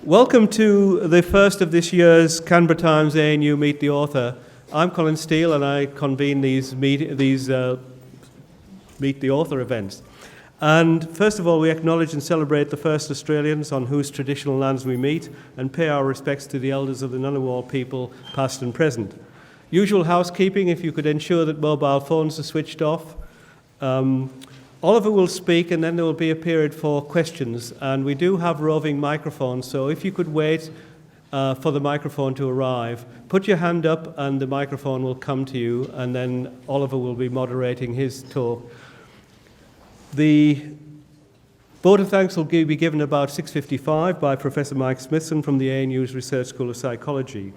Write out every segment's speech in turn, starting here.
Welcome to the first of this year's Canberra Times ANU Meet the Author. I'm Colin Steele and I convene these Meet the Author events. And first of all, we acknowledge and celebrate the first Australians on whose traditional lands we meet and pay our respects to the elders of the Ngunnawal people, past and present. Usual housekeeping, if you could ensure that mobile phones are switched off. Oliver will speak and then there will be a period for questions, and we do have roving microphones, so if you could wait for the microphone to arrive, put your hand up and the microphone will come to you, and then Oliver will be moderating his talk. The vote of thanks will be given about 6:55 by Professor Mike Smithson from the ANU's Research School of Psychology.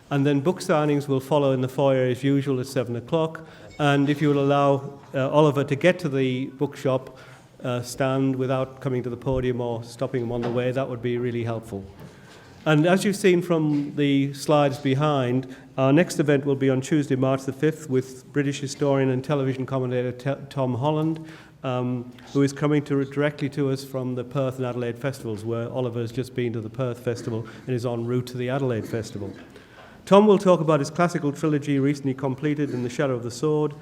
And then book signings will follow in the foyer as usual at 7 o'clock. And if you will allow Oliver to get to the bookshop stand without coming to the podium or stopping him on the way, that would be really helpful. And as you've seen from the slides behind, our next event will be on Tuesday, March the 5th, with British historian and television commentator Tom Holland, who is coming directly to us from the Perth and Adelaide festivals, where Oliver has just been to the Perth Festival and is en route to the Adelaide Festival. Tom will talk about his classical trilogy recently completed, In the Shadow of the Sword,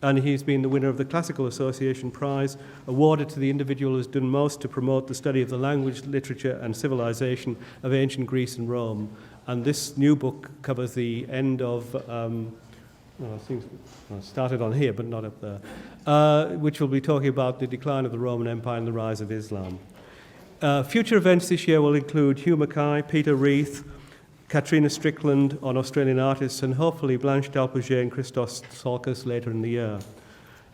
and he's been the winner of the Classical Association Prize, awarded to the individual who has done most to promote the study of the language, literature and civilization of ancient Greece and Rome. And this new book covers the end of, I think it started on here but not up there, which will be talking about the decline of the Roman Empire and the rise of Islam. Future events this year will include Hugh Mackay, Peter Reith, Katrina Strickland on Australian artists, and hopefully Blanche Dalpouget and Christos Salkas later in the year.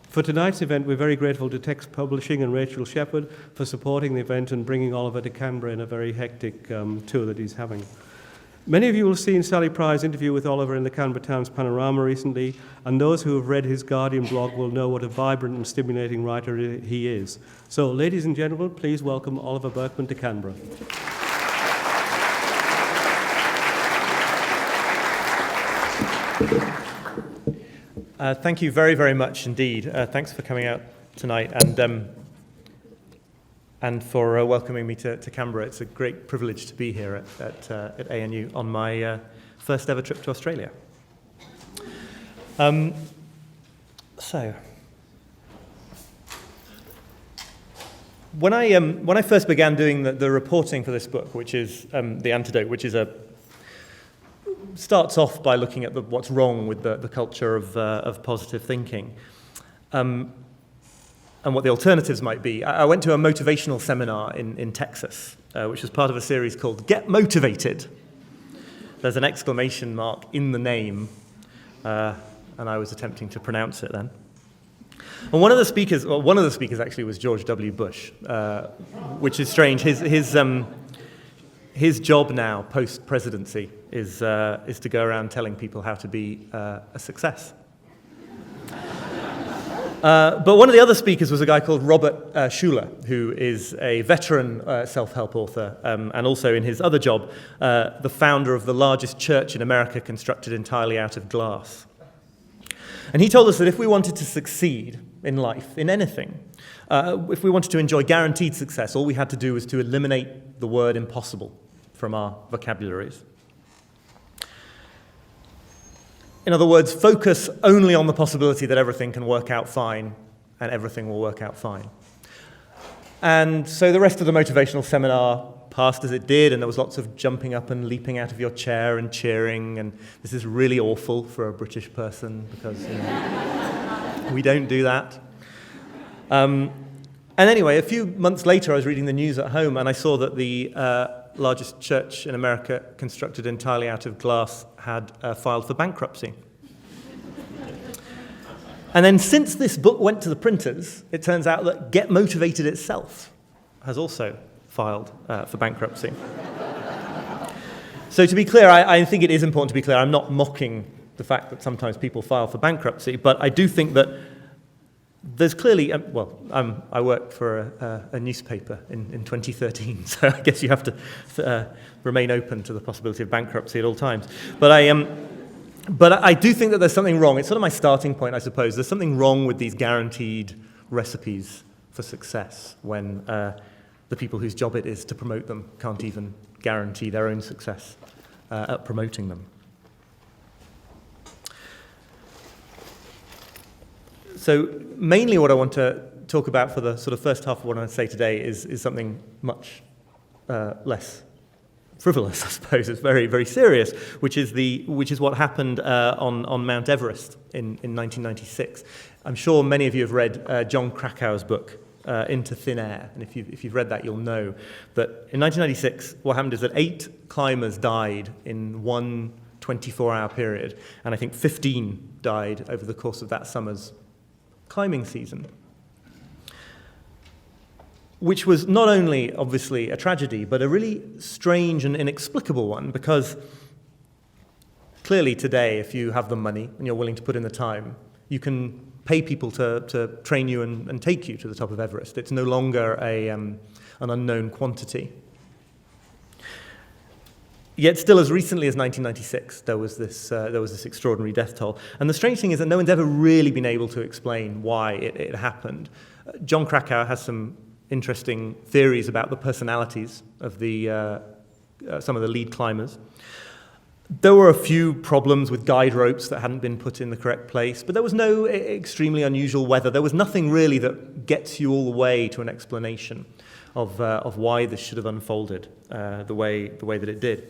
For tonight's event, we're very grateful to Text Publishing and Rachel Shepherd for supporting the event and bringing Oliver to Canberra in a very hectic tour that he's having. Many of you will have seen Sally Pry's interview with Oliver in the Canberra Times Panorama recently, and those who have read his Guardian blog will know what a vibrant and stimulating writer he is. So, ladies and gentlemen, please welcome Oliver Burkeman to Canberra. Thank you very, very much indeed. Thanks for coming out tonight and for welcoming me to Canberra. It's a great privilege to be here at ANU on my first ever trip to Australia. So, when I first began doing the reporting for this book, which is the Antidote, which is starts off by looking at what's wrong with the culture of positive thinking and what the alternatives might be. I went to a motivational seminar in Texas, which was part of a series called Get Motivated. There's an exclamation mark in the name, and I was attempting to pronounce it then. And one of the speakers actually was George W. Bush, which is strange. His job now, post-presidency, is to go around telling people how to be a success. But one of the other speakers was a guy called Robert Schuller, who is a veteran self-help author, and also in his other job, the founder of the largest church in America constructed entirely out of glass. And he told us that if we wanted to succeed in life, in anything, if we wanted to enjoy guaranteed success, all we had to do was to eliminate the word impossible from our vocabularies. In other words, focus only on the possibility that everything can work out fine and everything will work out fine. And so the rest of the motivational seminar passed as it did, and there was lots of jumping up and leaping out of your chair and cheering, and this is really awful for a British person because we don't do that. And anyway, a few months later I was reading the news at home and I saw that the largest church in America constructed entirely out of glass had filed for bankruptcy. And then since this book went to the printers, it turns out that Get Motivated itself has also filed for bankruptcy. So to be clear, I think it is important to be clear, I'm not mocking the fact that sometimes people file for bankruptcy, but I do think that there's clearly, I worked for a newspaper in 2013, so I guess you have to remain open to the possibility of bankruptcy at all times. But I do think that there's something wrong. It's sort of my starting point, I suppose. There's something wrong with these guaranteed recipes for success when the people whose job it is to promote them can't even guarantee their own success at promoting them. So mainly what I want to talk about for the sort of first half of what I want to say today is something much less frivolous, I suppose. It's very, very serious, which is what happened on Mount Everest in 1996. I'm sure many of you have read John Krakauer's book, Into Thin Air, and if you've read that, you'll know that in 1996, what happened is that 8 climbers died in one 24-hour period, and I think 15 died over the course of that summer's climbing season, which was not only obviously a tragedy, but a really strange and inexplicable one, because clearly today, if you have the money and you're willing to put in the time, you can pay people to train you and take you to the top of Everest. It's no longer an unknown quantity. Yet still, as recently as 1996, there was this extraordinary death toll. And the strange thing is that no one's ever really been able to explain why it happened. John Krakauer has some interesting theories about the personalities of some of the lead climbers. There were a few problems with guide ropes that hadn't been put in the correct place, but there was no extremely unusual weather. There was nothing really that gets you all the way to an explanation of why this should have unfolded the way that it did.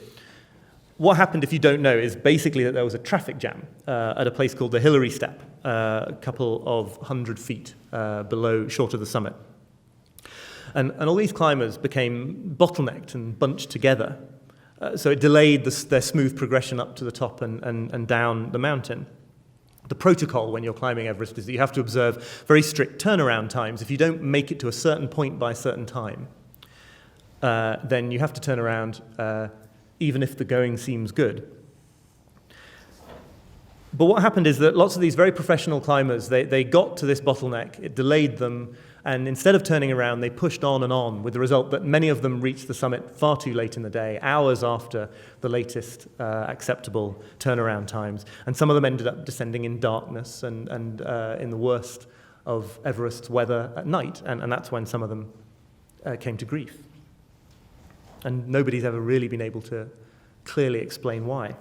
What happened, if you don't know, is basically that there was a traffic jam at a place called the Hillary Step, a couple of 100 feet short of the summit. And all these climbers became bottlenecked and bunched together. So it delayed their smooth progression up to the top and down the mountain. The protocol when you're climbing Everest is that you have to observe very strict turnaround times. If you don't make it to a certain point by a certain time, then you have to turn around even if the going seems good. But what happened is that lots of these very professional climbers, they got to this bottleneck, it delayed them, and instead of turning around, they pushed on, with the result that many of them reached the summit far too late in the day, hours after the latest acceptable turnaround times. And some of them ended up descending in darkness and in the worst of Everest's weather at night, and that's when some of them came to grief. And nobody's ever really been able to clearly explain why.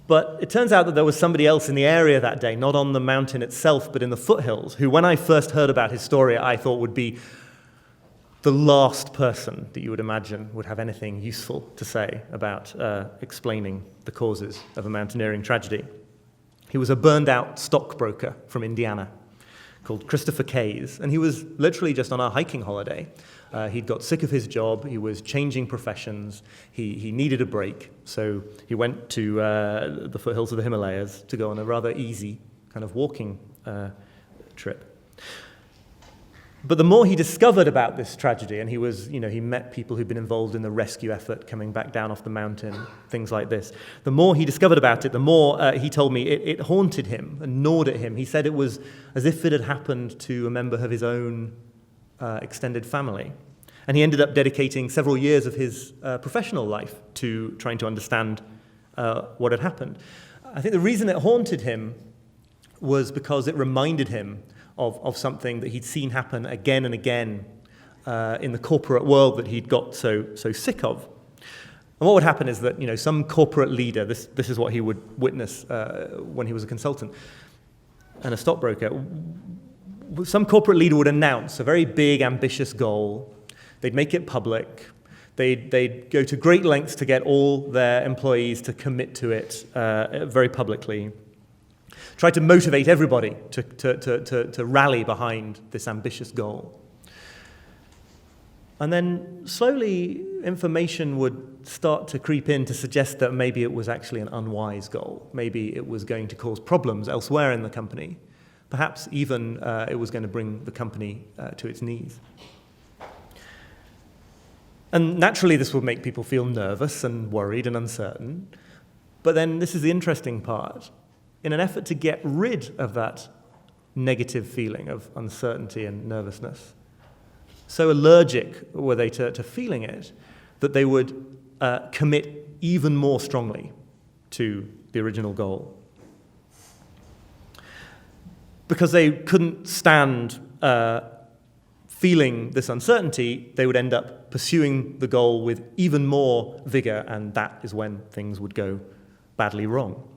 But it turns out that there was somebody else in the area that day, not on the mountain itself, but in the foothills, who, when I first heard about his story, I thought would be the last person that you would imagine would have anything useful to say about explaining the causes of a mountaineering tragedy. He was a burned-out stockbroker from Indiana called Christopher Case, and he was literally just on a hiking holiday. He'd got sick of his job, he was changing professions, he needed a break, so he went to the foothills of the Himalayas to go on a rather easy kind of walking trip. But the more he discovered about this tragedy, and he met people who'd been involved in the rescue effort coming back down off the mountain, things like this, the more he discovered about it, the more he told me it haunted him and gnawed at him. He said it was as if it had happened to a member of his own extended family. And he ended up dedicating several years of his professional life to trying to understand what had happened. I think the reason it haunted him was because it reminded him of something that he'd seen happen again and again in the corporate world that he'd got so sick of. And what would happen is that some corporate leader, this is what he would witness when he was a consultant and a stockbroker, some corporate leader would announce a very big, ambitious goal. They'd make it public. They'd go to great lengths to get all their employees to commit to it very publicly. Try to motivate everybody to rally behind this ambitious goal. And then slowly information would start to creep in to suggest that maybe it was actually an unwise goal. Maybe it was going to cause problems elsewhere in the company. Perhaps even it was going to bring the company to its knees. And naturally this would make people feel nervous and worried and uncertain. But then this is the interesting part. In an effort to get rid of that negative feeling of uncertainty and nervousness, so allergic were they to feeling it, that they would commit even more strongly to the original goal. Because they couldn't stand feeling this uncertainty, they would end up pursuing the goal with even more vigor, and that is when things would go badly wrong.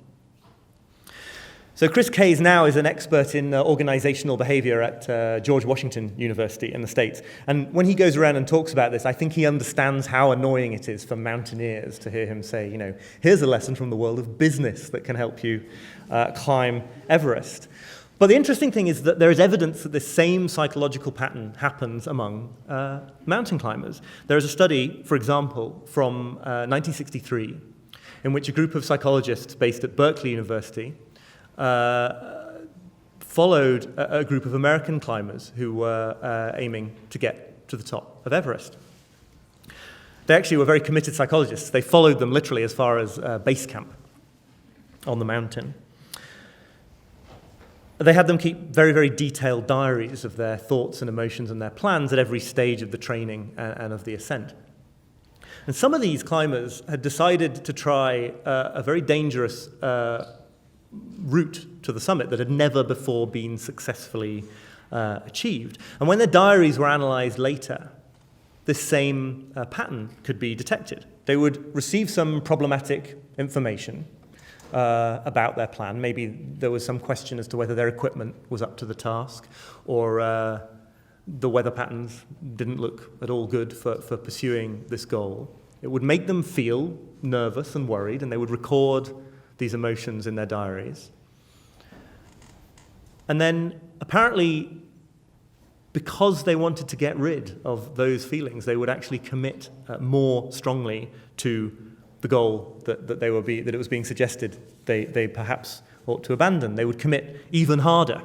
So Chris Case now is an expert in organizational behavior at George Washington University in the States. And when he goes around and talks about this, I think he understands how annoying it is for mountaineers to hear him say, here's a lesson from the world of business that can help you climb Everest. But the interesting thing is that there is evidence that this same psychological pattern happens among mountain climbers. There is a study, for example, from 1963, in which a group of psychologists based at Berkeley University followed a group of American climbers who were aiming to get to the top of Everest. They actually were very committed psychologists. They followed them literally as far as base camp on the mountain. They had them keep very, very detailed diaries of their thoughts and emotions and their plans at every stage of the training and of the ascent. And some of these climbers had decided to try a very dangerous route to the summit that had never before been successfully achieved. And when their diaries were analyzed later, this same pattern could be detected. They would receive some problematic information about their plan. Maybe there was some question as to whether their equipment was up to the task, or the weather patterns didn't look at all good for pursuing this goal. It would make them feel nervous and worried, and they would record these emotions in their diaries. And then, apparently, because they wanted to get rid of those feelings, they would actually commit more strongly to the goal that it was being suggested they perhaps ought to abandon. They would commit even harder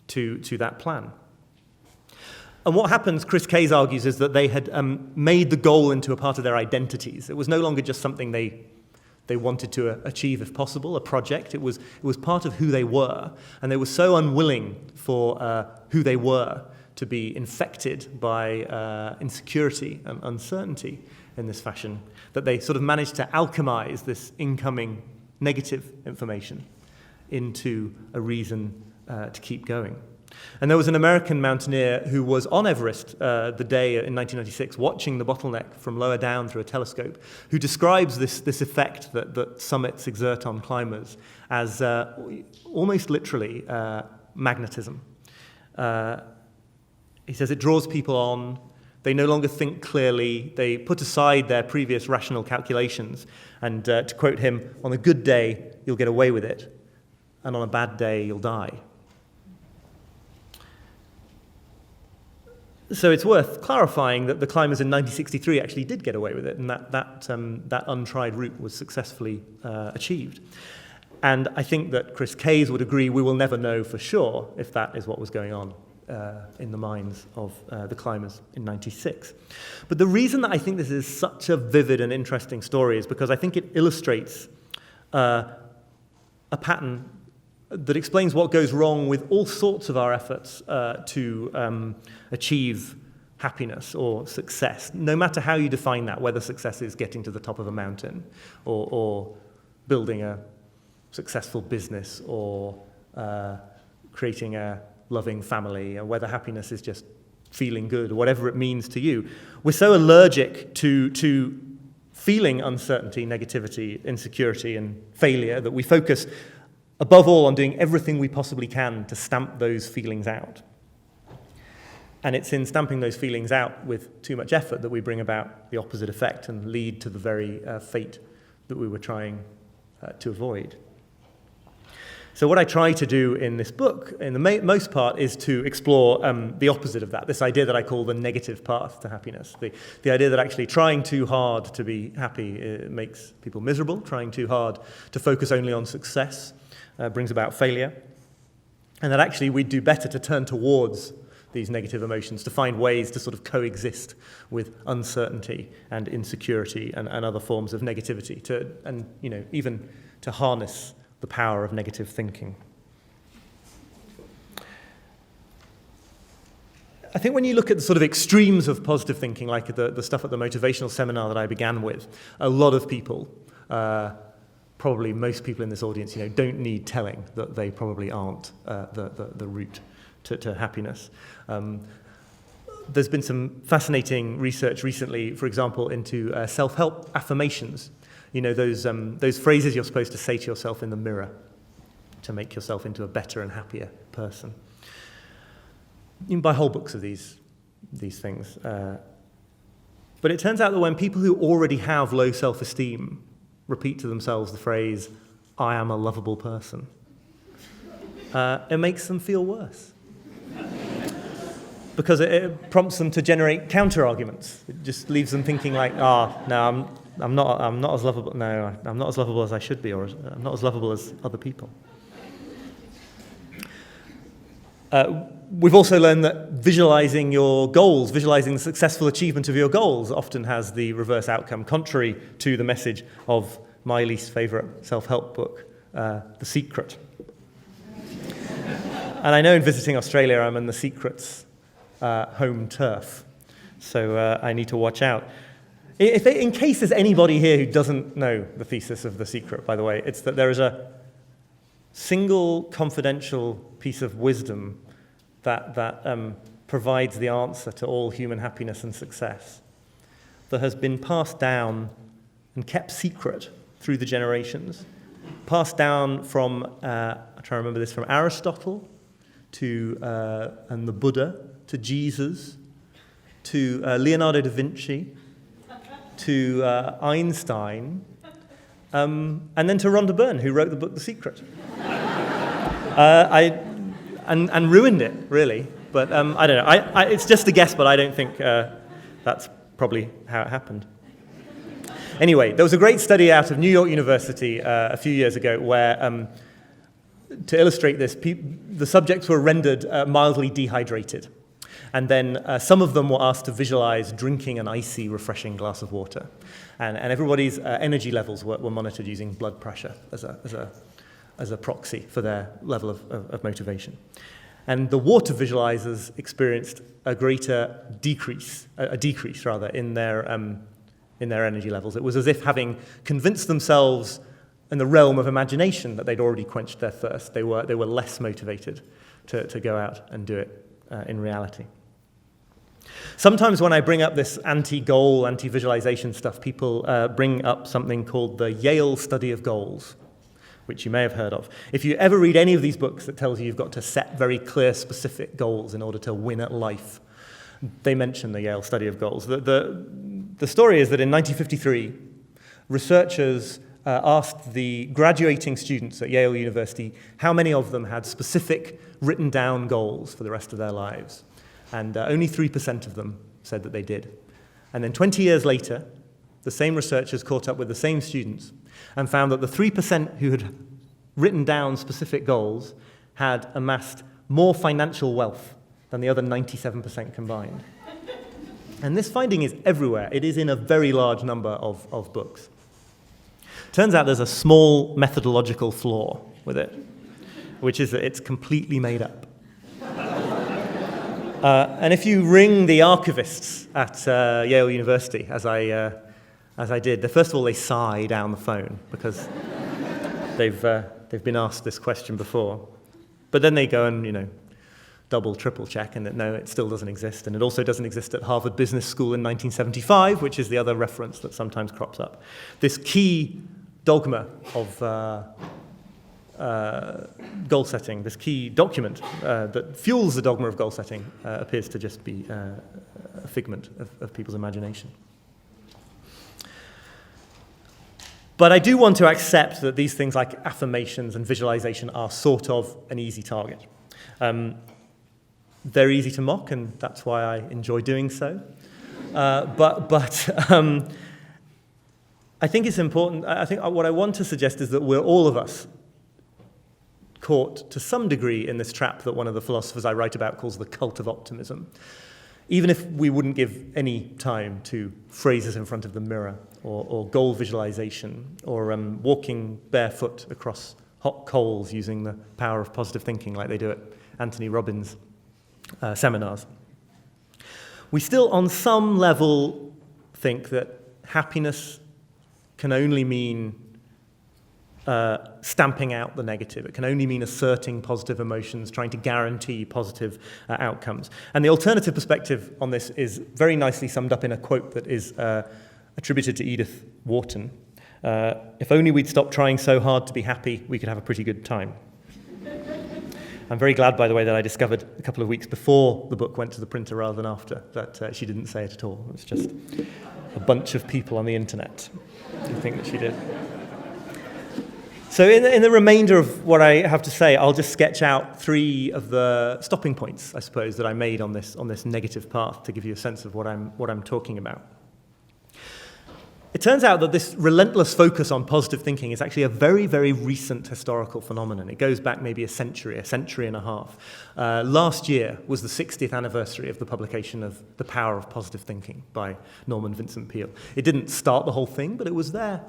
to that plan. And what happens, Chris Case argues, is that they had made the goal into a part of their identities. It was no longer just something they wanted to achieve if possible, a project. It was part of who they were, and they were so unwilling for who they were to be infected by insecurity and uncertainty in this fashion that they sort of managed to alchemize this incoming negative information into a reason to keep going. And there was an American mountaineer who was on Everest the day in 1996 watching the bottleneck from lower down through a telescope, who describes this effect that summits exert on climbers as almost literally magnetism. He says it draws people on. They no longer think clearly. They put aside their previous rational calculations. And to quote him, on a good day, you'll get away with it. And on a bad day, you'll die. So it's worth clarifying that the climbers in 1963 actually did get away with it, and that untried route was successfully achieved. And I think that Chris Case would agree we will never know for sure if that is what was going on in the minds of the climbers in 96. But the reason that I think this is such a vivid and interesting story is because I think it illustrates a pattern that explains what goes wrong with all sorts of our efforts to achieve happiness or success, no matter how you define that, whether success is getting to the top of a mountain or building a successful business or creating a loving family, or whether happiness is just feeling good, or whatever it means to you. We're so allergic to feeling uncertainty, negativity, insecurity, and failure that we focus above all on doing everything we possibly can to stamp those feelings out. And it's in stamping those feelings out with too much effort that we bring about the opposite effect and lead to the very fate that we were trying to avoid. So what I try to do in this book, in the most part, is to explore the opposite of that, this idea that I call the negative path to happiness, the idea that actually trying too hard to be happy makes people miserable, trying too hard to focus only on success brings about failure, and that actually we'd do better to turn towards these negative emotions, to find ways to sort of coexist with uncertainty and insecurity and other forms of negativity, even to harness the power of negative thinking. I think when you look at the sort of extremes of positive thinking, like the stuff at the motivational seminar that I began with, a lot of people, probably most people in this audience, don't need telling that they probably aren't the route to happiness. there's been some fascinating research recently, for example, into self-help affirmations. You know, those phrases you're supposed to say to yourself in the mirror to make yourself into a better and happier person. You can buy whole books of these things. But it turns out that when people who already have low self-esteem repeat to themselves the phrase, "I am a lovable person," it makes them feel worse. Because it prompts them to generate counter-arguments. It just leaves them thinking like, no, I'm not as lovable. No, I'm not as lovable as I should be, or I'm not as lovable as other people. We've also learned that visualizing your goals, visualizing the successful achievement of your goals, often has the reverse outcome, contrary to the message of my least favorite self-help book, The Secret. And I know in visiting Australia, I'm in The Secret's home turf, so I need to watch out. In case there's anybody here who doesn't know the thesis of The Secret, by the way, it's that there is a single confidential piece of wisdom that provides the answer to all human happiness and success, that has been passed down and kept secret through the generations, passed down from, I try to remember this, from Aristotle to and the Buddha, to Jesus, to Leonardo da Vinci, to Einstein, and then to Rhonda Byrne, who wrote the book The Secret. And ruined it, really. But I don't know. It's just a guess, but I don't think that's probably how it happened. Anyway, there was a great study out of New York University a few years ago where, to illustrate this, the subjects were rendered mildly dehydrated. And then some of them were asked to visualize drinking an icy, refreshing glass of water. And everybody's energy levels were monitored using blood pressure as a proxy for their level of motivation. And the water visualizers experienced a decrease in their energy levels. It was as if, having convinced themselves in the realm of imagination that they'd already quenched their thirst, they were less motivated to go out and do it in reality. Sometimes when I bring up this anti-goal, anti-visualization stuff, people bring up something called the Yale study of goals, which you may have heard of. If you ever read any of these books that tells you you've got to set very clear, specific goals in order to win at life, they mention the Yale study of goals. The story is that in 1953, researchers asked the graduating students at Yale University how many of them had specific written down goals for the rest of their lives. And only 3% of them said that they did. And then 20 years later, the same researchers caught up with the same students and found that the 3% who had written down specific goals had amassed more financial wealth than the other 97% combined. And this finding is everywhere. It is in a very large number of books. Turns out there's a small methodological flaw with it, which is that it's completely made up. And if you ring the archivists at Yale University, as I did, first of all, they sigh down the phone because they've been asked this question before. But then they go and, double, triple check, and no, it still doesn't exist. And it also doesn't exist at Harvard Business School in 1975, which is the other reference that sometimes crops up. This key dogma of goal setting, this key document that fuels the dogma of goal setting, appears to just be a figment of people's imagination. But I do want to accept that these things like affirmations and visualization are sort of an easy target. They're easy to mock, and that's why I enjoy doing so. But I think it's important. I think what I want to suggest is that we're all of us caught to some degree in this trap that one of the philosophers I write about calls the cult of optimism. Even if we wouldn't give any time to phrases in front of the mirror, or goal visualization, or walking barefoot across hot coals using the power of positive thinking like they do at Anthony Robbins' seminars, we still on some level think that happiness can only mean stamping out the negative. It can only mean asserting positive emotions, trying to guarantee positive outcomes. And the alternative perspective on this is very nicely summed up in a quote that is attributed to Edith Wharton. If only we'd stop trying so hard to be happy, we could have a pretty good time. I'm very glad, by the way, that I discovered a couple of weeks before the book went to the printer rather than after that she didn't say it at all. It's just a bunch of people on the internet who think that she did. So in the remainder of what I have to say, I'll just sketch out 3 of the stopping points, I suppose, that I made on this negative path to give you a sense of what I'm talking about. It turns out that this relentless focus on positive thinking is actually a very, very recent historical phenomenon. It goes back maybe a century and a half. Last year was the 60th anniversary of the publication of The Power of Positive Thinking by Norman Vincent Peale. It didn't start the whole thing, but it was there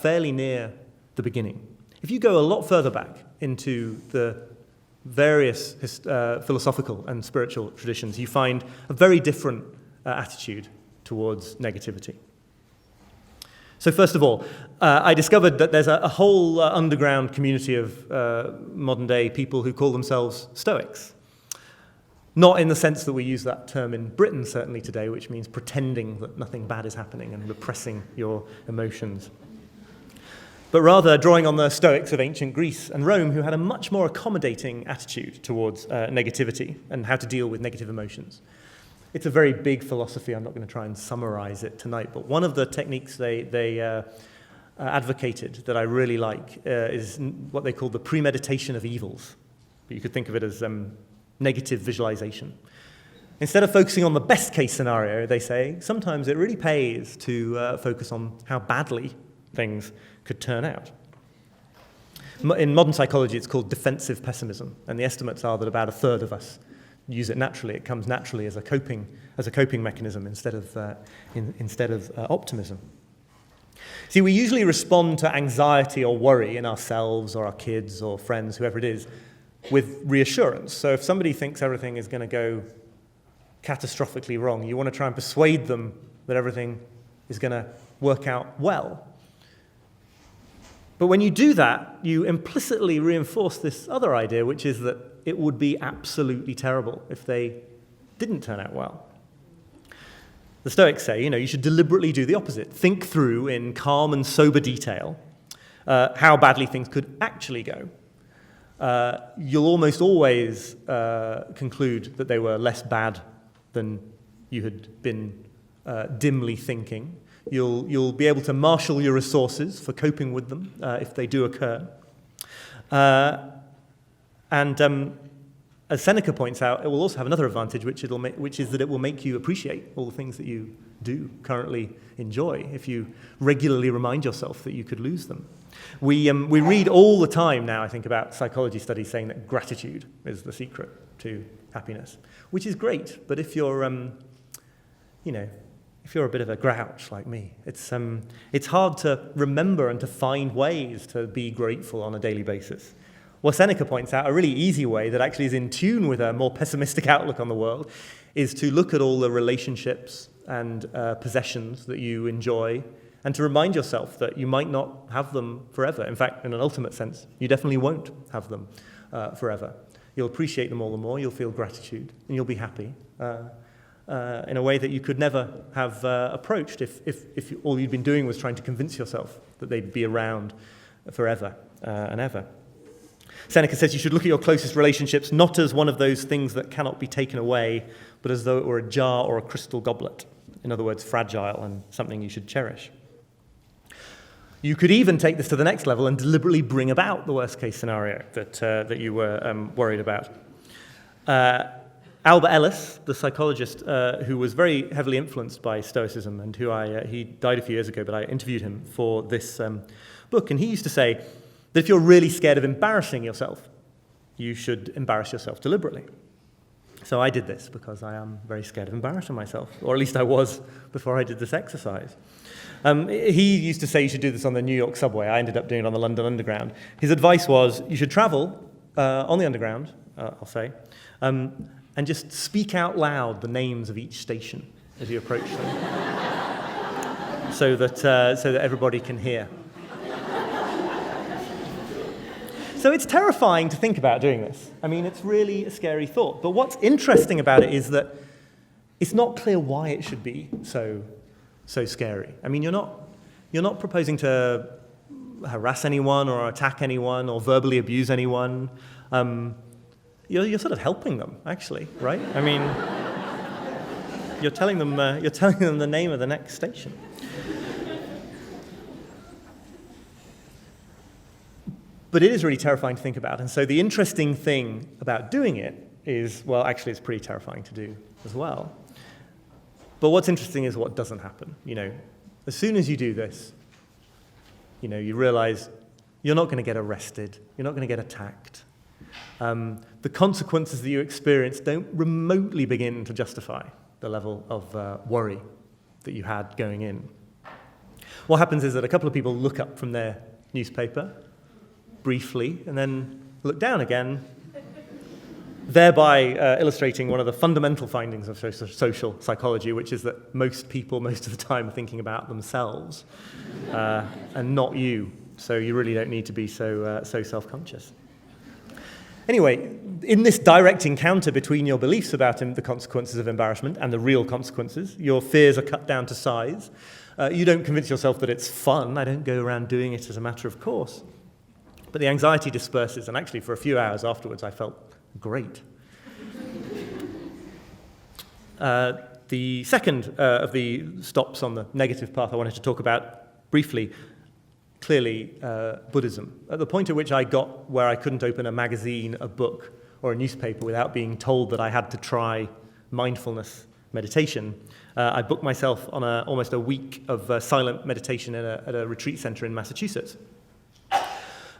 fairly near the beginning. If you go a lot further back into the various philosophical and spiritual traditions, you find a very different attitude towards negativity. So first of all, I discovered that there's a whole underground community of modern-day people who call themselves Stoics. Not in the sense that we use that term in Britain, certainly today, which means pretending that nothing bad is happening and repressing your emotions. But rather drawing on the Stoics of ancient Greece and Rome, who had a much more accommodating attitude towards negativity and how to deal with negative emotions. It's a very big philosophy. I'm not going to try and summarize it tonight, but one of the techniques they advocated that I really like is what they call the Premeditation of Evils. But you could think of it as negative visualization. Instead of focusing on the best case scenario, they say, sometimes it really pays to focus on how badly things could turn out. In modern psychology, it's called defensive pessimism, and the estimates are that about a third of us use it naturally. It comes naturally as a coping mechanism instead of optimism. See, we usually respond to anxiety or worry in ourselves or our kids or friends, whoever it is, with reassurance. So if somebody thinks everything is going to go catastrophically wrong, you want to try and persuade them that everything is going to work out well. But when you do that, you implicitly reinforce this other idea, which is that it would be absolutely terrible if they didn't turn out well. The Stoics say, you should deliberately do the opposite. Think through in calm and sober detail how badly things could actually go. You'll almost always conclude that they were less bad than you had been dimly thinking. You'll be able to marshal your resources for coping with them if they do occur. And as Seneca points out, it will also have another advantage, which is that it will make you appreciate all the things that you do currently enjoy if you regularly remind yourself that you could lose them. We read all the time now, I think, about psychology studies saying that gratitude is the secret to happiness, which is great. But if you're, if you're a bit of a grouch like me, it's hard to remember and to find ways to be grateful on a daily basis. Well, Seneca points out a really easy way that actually is in tune with a more pessimistic outlook on the world is to look at all the relationships and possessions that you enjoy and to remind yourself that you might not have them forever. In fact, in an ultimate sense, you definitely won't have them forever. You'll appreciate them all the more, you'll feel gratitude, and you'll be happy in a way that you could never have approached if all you'd been doing was trying to convince yourself that they'd be around forever and ever. Seneca says you should look at your closest relationships not as one of those things that cannot be taken away, but as though it were a jar or a crystal goblet. In other words, fragile and something you should cherish. You could even take this to the next level and deliberately bring about the worst-case scenario that you were worried about. Albert Ellis, the psychologist who was very heavily influenced by Stoicism and who he died a few years ago, but I interviewed him for this book, and he used to say that if you're really scared of embarrassing yourself, you should embarrass yourself deliberately. So I did this because I am very scared of embarrassing myself, or at least I was before I did this exercise. He used to say you should do this on the New York subway. I ended up doing it on the London Underground. His advice was you should travel on the Underground, I'll say, and just speak out loud the names of each station as you approach them, so that everybody can hear. So it's terrifying to think about doing this. I mean, it's really a scary thought. But what's interesting about it is that it's not clear why it should be so scary. I mean, you're not proposing to harass anyone or attack anyone or verbally abuse anyone. You're sort of helping them, actually, right? I mean, you're telling them the name of the next station. But it is really terrifying to think about. And so the interesting thing about doing it is, well, actually, it's pretty terrifying to do as well. But what's interesting is what doesn't happen. As soon as you do this, you realize you're not going to get arrested. You're not going to get attacked. The consequences that you experience don't remotely begin to justify the level of worry that you had going in. What happens is that a couple of people look up from their newspaper briefly and then look down again, thereby illustrating one of the fundamental findings of social psychology, which is that most people, most of the time, are thinking about themselves and not you. So you really don't need to be so self-conscious. Anyway, in this direct encounter between your beliefs about the consequences of embarrassment and the real consequences, your fears are cut down to size. You don't convince yourself that it's fun. I don't go around doing it as a matter of course. But the anxiety disperses, and actually for a few hours afterwards I felt great. The second of the stops on the negative path I wanted to talk about briefly, clearly Buddhism. At the point at which I got where I couldn't open a magazine, a book, or a newspaper without being told that I had to try mindfulness meditation, I booked myself on almost a week of silent meditation at a retreat center in Massachusetts.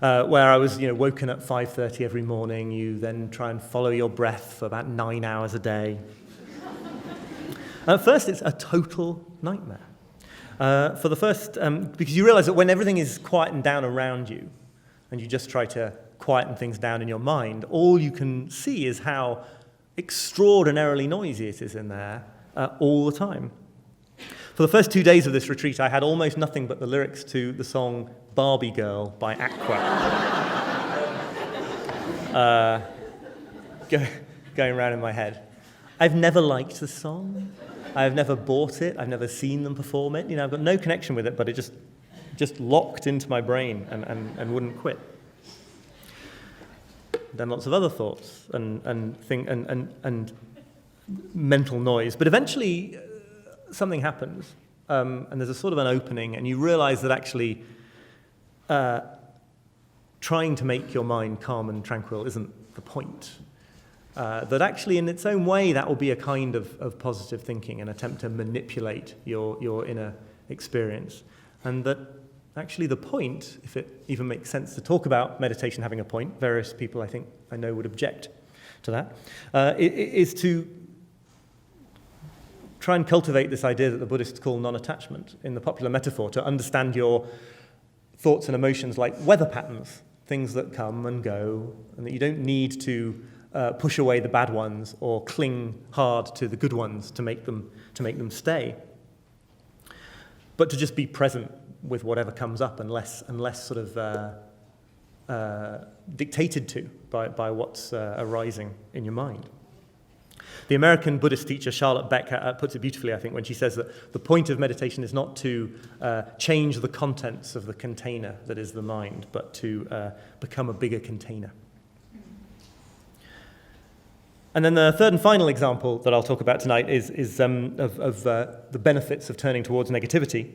Where I was, woken at 5:30 every morning. You then try and follow your breath for about 9 hours a day. At first, it's a total nightmare. For the first, because you realize that when everything is quietened down around you, and you just try to quieten things down in your mind, all you can see is how extraordinarily noisy it is in there all the time. For the first 2 days of this retreat, I had almost nothing but the lyrics to the song Barbie Girl by Aqua going around in my head. I've never liked the song. I've never bought it. I've never seen them perform it. I've got no connection with it, but it just locked into my brain and wouldn't quit. Then lots of other thoughts and mental noise. But eventually something happens, and there's a sort of an opening, and you realize that actually trying to make your mind calm and tranquil isn't the point. That actually, in its own way, that will be a kind of positive thinking, an attempt to manipulate your inner experience. And that actually the point, if it even makes sense to talk about meditation having a point, various people I know would object to that, is to try and cultivate this idea that the Buddhists call non-attachment in the popular metaphor, to understand your thoughts and emotions like weather patterns, things that come and go, and that you don't need to push away the bad ones or cling hard to the good ones to make them stay, but to just be present with whatever comes up and less sort of dictated to by what's arising in your mind. The American Buddhist teacher Charlotte Beck puts it beautifully, I think, when she says that the point of meditation is not to change the contents of the container that is the mind, but to become a bigger container. And then the third and final example that I'll talk about tonight is of the benefits of turning towards negativity,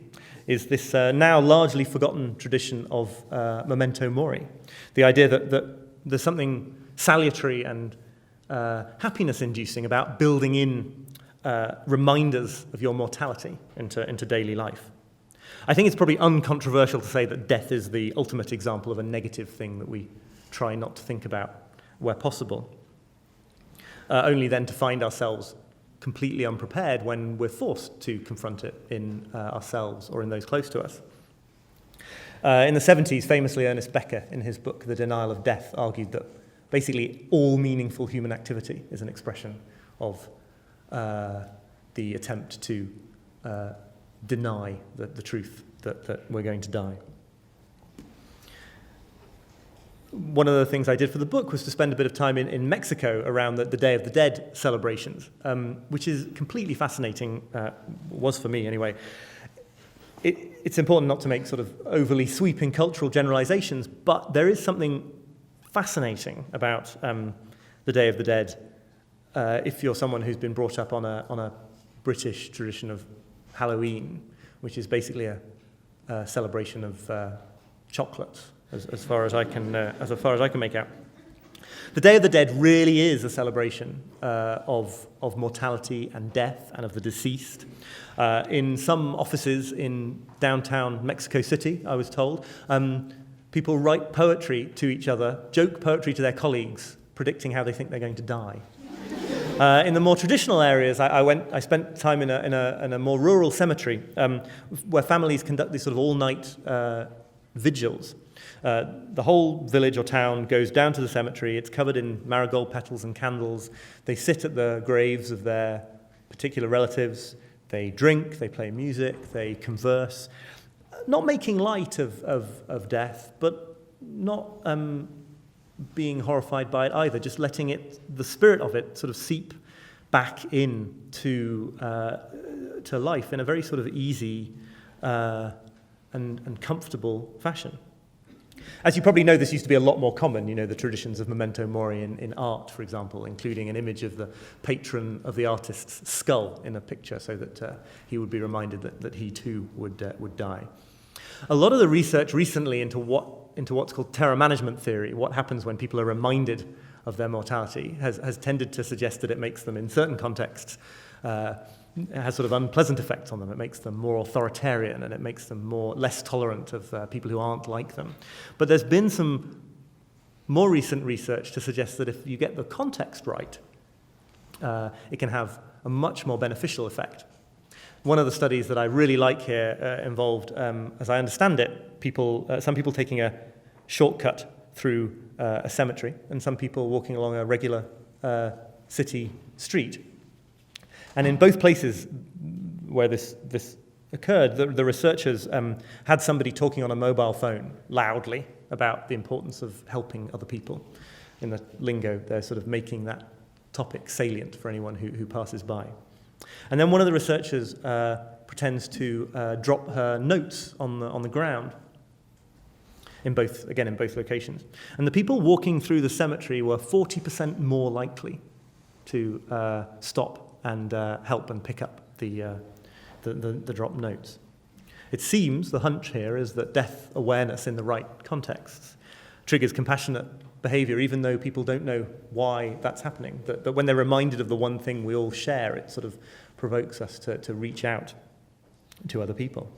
is this now largely forgotten tradition of Memento Mori, the idea that there's something salutary and happiness-inducing about building in reminders of your mortality into daily life. I think it's probably uncontroversial to say that death is the ultimate example of a negative thing that we try not to think about where possible, only then to find ourselves completely unprepared when we're forced to confront it in ourselves or in those close to us. In the 70s, famously, Ernest Becker, in his book The Denial of Death, argued that basically all meaningful human activity is an expression of the attempt to deny the truth that we're going to die. one of the things I did for the book was to spend a bit of time in Mexico around the Day of the Dead celebrations, which is completely fascinating, was for me anyway. It's important not to make sort of overly sweeping cultural generalizations, but there is something fascinating about the Day of the Dead if you're someone who's been brought up on a British tradition of Halloween, which is basically a celebration of chocolates, as far as I can make out. The Day of the Dead really is a celebration of mortality and death and of the deceased. In some offices in downtown Mexico City, I was told, people write poetry to each other, joke poetry to their colleagues, predicting how they think they're going to die. In the more traditional areas, I spent time in a more rural cemetery where families conduct these sort of all-night vigils. The whole village or town goes down to the cemetery. It's covered in marigold petals and candles. They sit at the graves of their particular relatives. They drink, they play music, they converse, not making light of death, but not being horrified by it either, just letting the spirit of it sort of seep back into to life in a very sort of easy and comfortable fashion. As you probably know, this used to be a lot more common, the traditions of Memento Mori in art, for example, including an image of the patron of the artist's skull in a picture so that he would be reminded that he too would die. A lot of the research recently into what's called terror management theory, what happens when people are reminded of their mortality, has tended to suggest that it makes them, in certain contexts, it has sort of unpleasant effects on them. It makes them more authoritarian and it makes them less tolerant of people who aren't like them. But there's been some more recent research to suggest that if you get the context right, it can have a much more beneficial effect. One of the studies that I really like here involved, as I understand it, some people taking a shortcut through a cemetery and some people walking along a regular city street. And in both places where this occurred, the researchers had somebody talking on a mobile phone loudly about the importance of helping other people. In the lingo, they're sort of making that topic salient for anyone who passes by. And then one of the researchers pretends to drop her notes on the ground in both locations. And the people walking through the cemetery were 40% more likely to stop and help and pick up the drop notes. It seems the hunch here is that death awareness in the right contexts triggers compassionate behavior, even though people don't know why that's happening. That when they're reminded of the one thing we all share, it sort of provokes us to reach out to other people.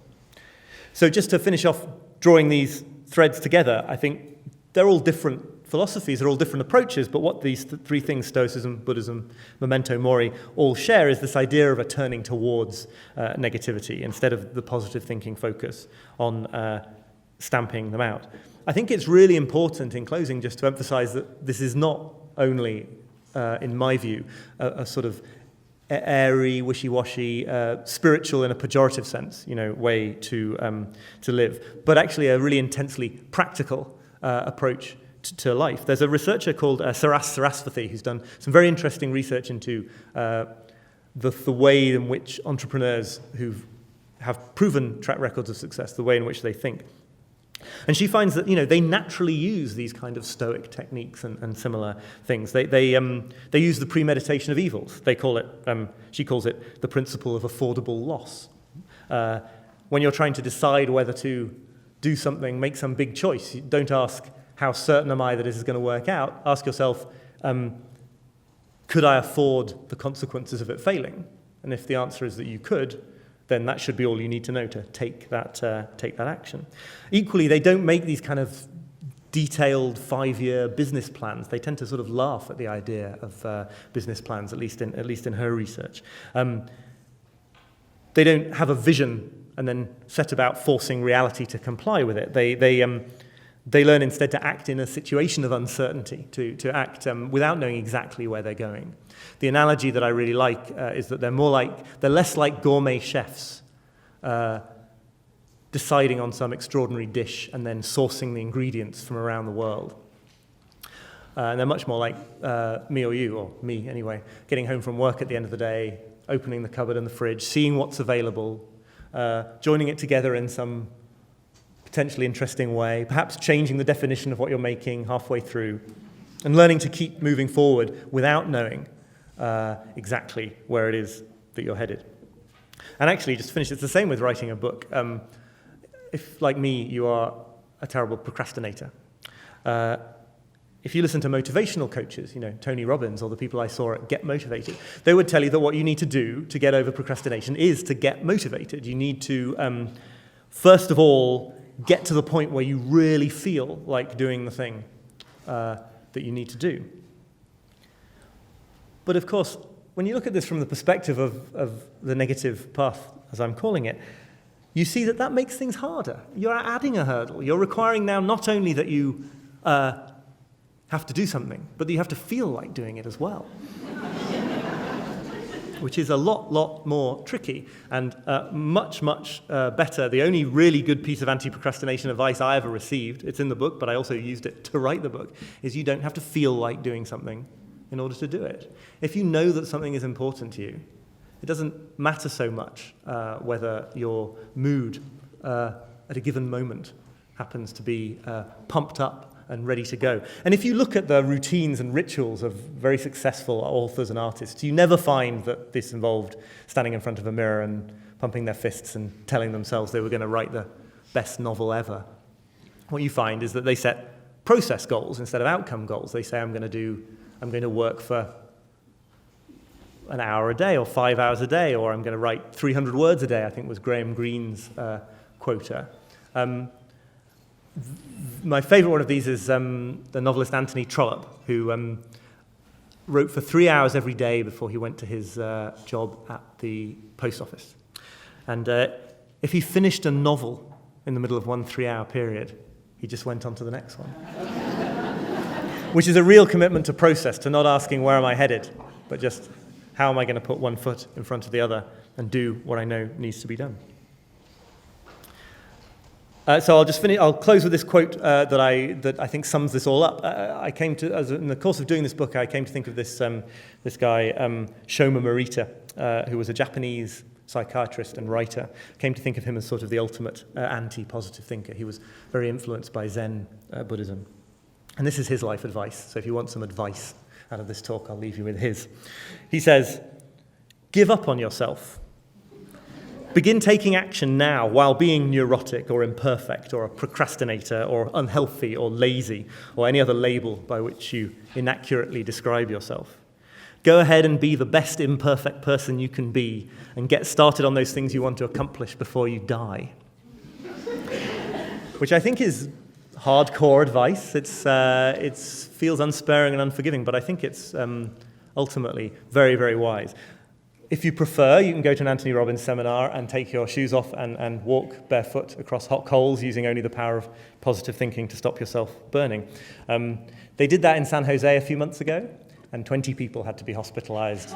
So just to finish off drawing these threads together, I think they're all different philosophies, they're all different approaches, but what these three things, Stoicism, Buddhism, Memento Mori, all share is this idea of a turning towards negativity instead of the positive thinking focus on stamping them out. I think it's really important, in closing, just to emphasize that this is not only, in my view, a sort of airy, wishy-washy, spiritual in a pejorative sense, way to live, but actually a really intensely practical approach to life. There's a researcher called Saras Sarasvathy who's done some very interesting research into the way in which entrepreneurs who have proven track records of success, the way in which they think. And she finds that they naturally use these kind of Stoic techniques and similar things. They use the premeditation of evils. They call it. She calls it the principle of affordable loss. When you're trying to decide whether to do something, make some big choice, you don't ask, how certain am I that this is going to work out? Ask yourself, could I afford the consequences of it failing? And if the answer is that you could, then that should be all you need to know to take that action. Equally, they don't make these kind of detailed 5-year business plans. They tend to sort of laugh at the idea of business plans, at least in her research. They don't have a vision and then set about forcing reality to comply with it. They learn instead to act in a situation of uncertainty, to act without knowing exactly where they're going. The analogy that I really like is that they're less like gourmet chefs deciding on some extraordinary dish and then sourcing the ingredients from around the world. And they're much more like me or you, or me anyway, getting home from work at the end of the day, opening the cupboard and the fridge, seeing what's available, joining it together in some potentially interesting way, perhaps changing the definition of what you're making halfway through, and learning to keep moving forward without knowing exactly where it is that you're headed. And actually, just to finish, it's the same with writing a book. If, like me, you are a terrible procrastinator, if you listen to motivational coaches, Tony Robbins or the people I saw at Get Motivated, they would tell you that what you need to do to get over procrastination is to get motivated. You need to, first of all, get to the point where you really feel like doing the thing that you need to do. But of course, when you look at this from the perspective of the negative path, as I'm calling it, you see that that makes things harder. You're adding a hurdle. You're requiring now not only that you have to do something, but that you have to feel like doing it as well, which is a lot more tricky and much better. The only really good piece of anti-procrastination advice I ever received, it's in the book, but I also used it to write the book, is you don't have to feel like doing something in order to do it. If you know that something is important to you, it doesn't matter so much whether your mood at a given moment happens to be pumped up and ready to go. And if you look at the routines and rituals of very successful authors and artists, you never find that this involved standing in front of a mirror and pumping their fists and telling themselves they were going to write the best novel ever. What you find is that they set process goals instead of outcome goals. They say, I'm going to work for an hour a day or 5 hours a day, or I'm going to write 300 words a day, I think was Graham Greene's quota. My favorite one of these is the novelist Anthony Trollope, who wrote for 3 hours every day before he went to his job at the post office. And if he finished a novel in the middle of one 3-hour period, he just went on to the next one. Which is a real commitment to process, to not asking where am I headed, but just how am I going to put one foot in front of the other and do what I know needs to be done. So I'll just finish. I'll close with this quote that I think sums this all up. In the course of doing this book, I came to think of this guy Shoma Morita, who was a Japanese psychiatrist and writer. I came to think of him as sort of the ultimate anti-positive thinker. He was very influenced by Zen Buddhism, and this is his life advice. So if you want some advice out of this talk, I'll leave you with his. He says, "Give up on yourself. Begin taking action now while being neurotic or imperfect or a procrastinator or unhealthy or lazy or any other label by which you inaccurately describe yourself. Go ahead and be the best imperfect person you can be and get started on those things you want to accomplish before you die." Which I think is hardcore advice. It feels unsparing and unforgiving, but I think it's ultimately very, very wise. If you prefer, you can go to an Anthony Robbins seminar and take your shoes off and walk barefoot across hot coals using only the power of positive thinking to stop yourself burning. They did that in San Jose a few months ago, and 20 people had to be hospitalized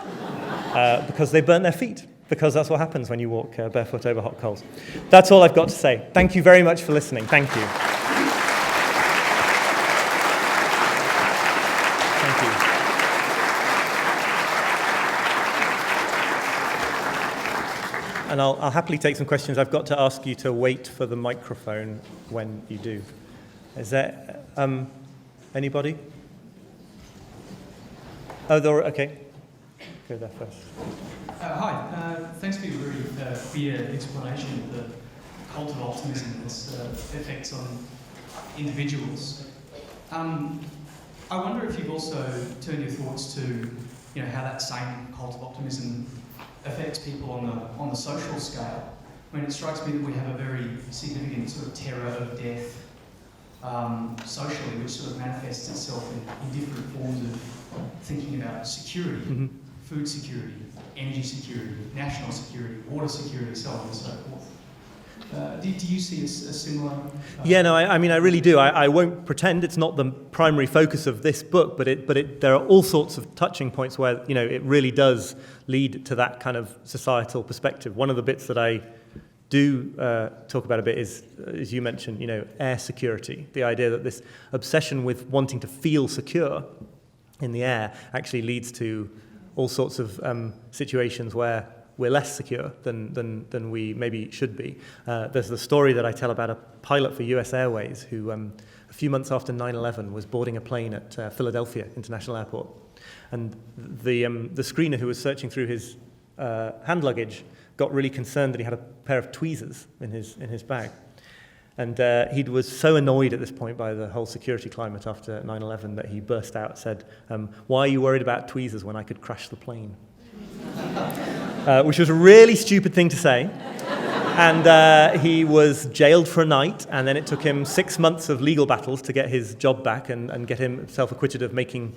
because they burnt their feet, because that's what happens when you walk barefoot over hot coals. That's all I've got to say. Thank you very much for listening. Thank you. And I'll happily take some questions. I've got to ask you to wait for the microphone when you do. Is there anybody? Oh, okay. Go there first. Hi. Thanks for your very clear explanation of the cult of optimism and its effects on individuals. I wonder if you've also turned your thoughts to, how that same cult of optimism affects people on the social scale. I mean, it strikes me that we have a very significant sort of terror of death socially, which sort of manifests itself in different forms of thinking about security, food security, energy security, national security, water security, so on and so forth. Do you see a similar... Yeah, no, I mean, I really do. I won't pretend it's not the primary focus of this book, but there are all sorts of touching points where, it really does lead to that kind of societal perspective. One of the bits that I do talk about a bit is, as you mentioned, air security. The idea that this obsession with wanting to feel secure in the air actually leads to all sorts of situations where we're less secure than we maybe should be. There's the story that I tell about a pilot for US Airways who, a few months after 9/11, was boarding a plane at Philadelphia International Airport. And the screener who was searching through his hand luggage got really concerned that he had a pair of tweezers in his bag. And he was so annoyed at this point by the whole security climate after 9/11 that he burst out and said, "Why are you worried about tweezers when I could crash the plane?" Which was a really stupid thing to say. And he was jailed for a night, and then it took him 6 months of legal battles to get his job back and get himself acquitted of making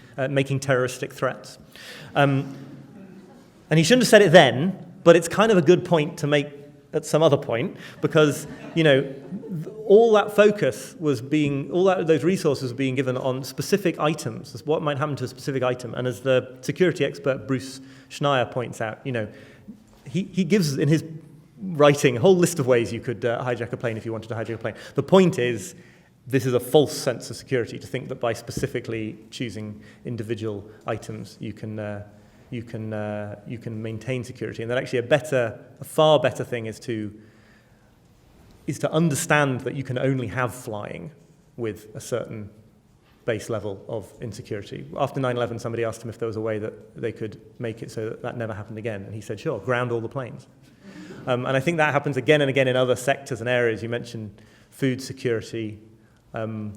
terroristic threats. And he shouldn't have said it then, but it's kind of a good point to make at some other point, because all that focus was being, those resources were being given on specific items, what might happen to a specific item. And as the security expert Bruce Schneier points out, he gives in his writing a whole list of ways you could hijack a plane if you wanted to hijack a plane. The point is, this is a false sense of security to think that by specifically choosing individual items you can maintain security, and that actually a far better thing is to understand that you can only have flying with a certain base level of insecurity. After 9/11, somebody asked him if there was a way that they could make it so that never happened again, and he said, "Sure, ground all the planes." And I think that happens again and again in other sectors and areas. You mentioned food security, I'm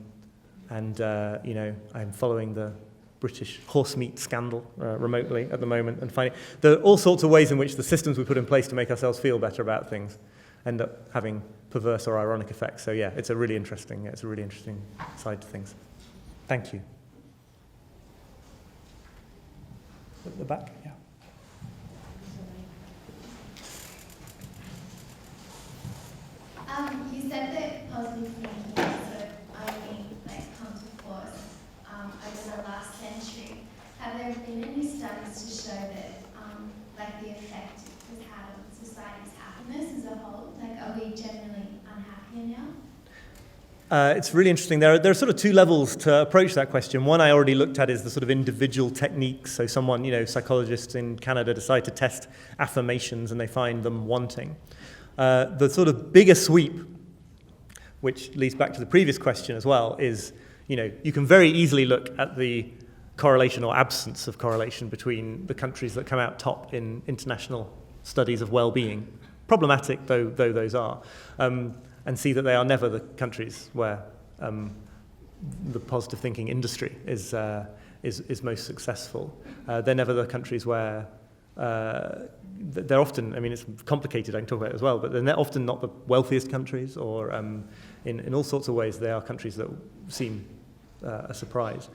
following the British horse meat scandal remotely at the moment, and finding there are all sorts of ways in which the systems we put in place to make ourselves feel better about things end up having perverse or ironic effects. So yeah, it's a really interesting side to things. Thank you. At the back, yeah. You said that positive thinking sort of only come to force over the last century. Have there been any studies to show that the effect it's had on society's happiness as a whole? Are we generally unhappier now? It's really interesting. There are sort of two levels to approach that question. One I already looked at is the sort of individual techniques. So someone, psychologists in Canada decide to test affirmations and they find them wanting. The sort of bigger sweep, which leads back to the previous question as well, is, you can very easily look at the correlation or absence of correlation between the countries that come out top in international studies of well-being, problematic though those are, and see that they are never the countries where the positive thinking industry is most successful. They're never the countries where they're often, it's complicated, I can talk about it as well, but they're often not the wealthiest countries, or in all sorts of ways they are countries that seem a surprise.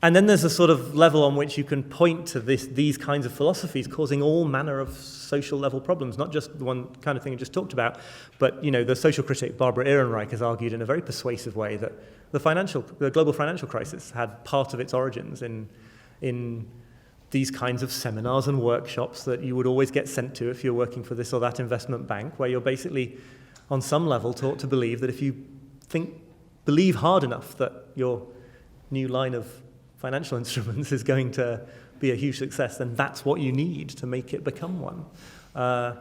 And then there's a sort of level on which you can point to these kinds of philosophies causing all manner of social level problems, not just the one kind of thing I just talked about, but the social critic Barbara Ehrenreich has argued in a very persuasive way that the global financial crisis had part of its origins in these kinds of seminars and workshops that you would always get sent to if you're working for this or that investment bank, where you're basically on some level taught to believe that if you believe hard enough that your new line of financial instruments is going to be a huge success, then that's what you need to make it become one. And